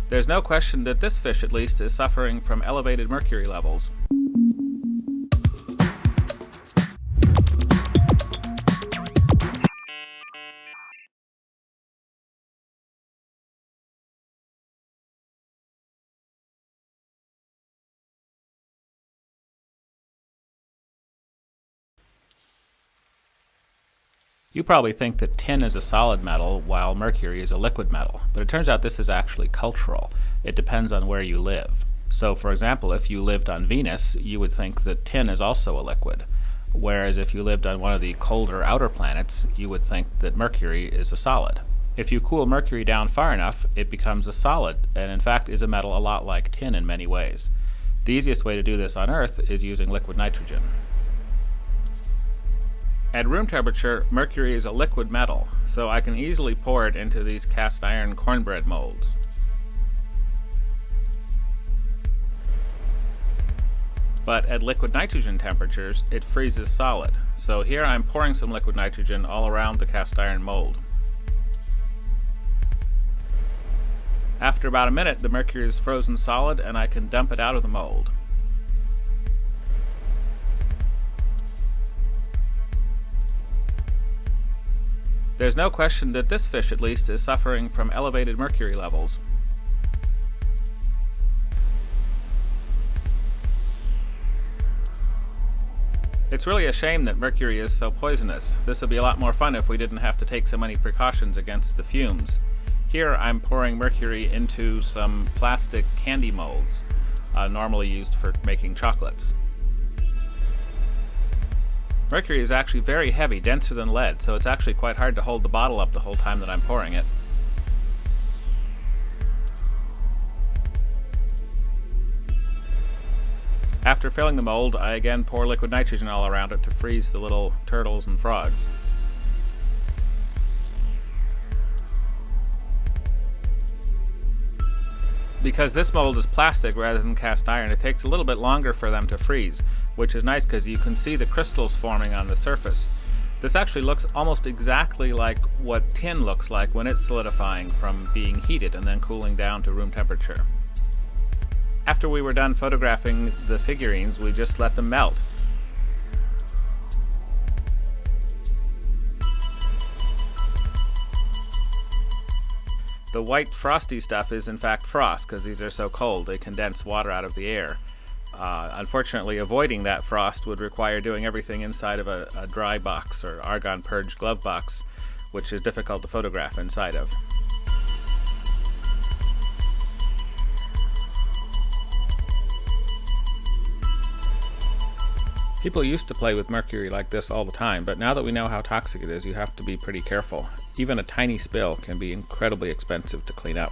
There's no question that this fish, at least, is suffering from elevated mercury levels. You probably think that tin is a solid metal while mercury is a liquid metal, but it turns out this is actually cultural. It depends on where you live. So, for example, if you lived on Venus, you would think that tin is also a liquid, whereas if you lived on one of the colder outer planets, you would think that mercury is a solid. If you cool mercury down far enough, it becomes a solid, and in fact is a metal a lot like tin in many ways. The easiest way to do this on Earth is using liquid nitrogen. At room temperature, mercury is a liquid metal, so I can easily pour it into these cast iron cornbread molds. But at liquid nitrogen temperatures, it freezes solid. So here I'm pouring some liquid nitrogen all around the cast iron mold. After about a minute, the mercury is frozen solid and I can dump it out of the mold. There's no question that this fish, at least, is suffering from elevated mercury levels. It's really a shame that mercury is so poisonous. This would be a lot more fun if we didn't have to take so many precautions against the fumes. Here I'm pouring mercury into some plastic candy molds, normally used for making chocolates. Mercury is actually very heavy, denser than lead, so it's actually quite hard to hold the bottle up the whole time that I'm pouring it. After filling the mold, I again pour liquid nitrogen all around it to freeze the little turtles and frogs. Because this mold is plastic rather than cast iron, it takes a little bit longer for them to freeze, which is nice because you can see the crystals forming on the surface. This actually looks almost exactly like what tin looks like when it's solidifying from being heated and then cooling down to room temperature. After we were done photographing the figurines, we just let them melt. The white frosty stuff is in fact frost because these are so cold they condense water out of the air. Unfortunately, avoiding that frost would require doing everything inside of a dry box or argon purged glove box, which is difficult to photograph inside of. People used to play with mercury like this all the time, but now that we know how toxic it is, you have to be pretty careful. Even a tiny spill can be incredibly expensive to clean up.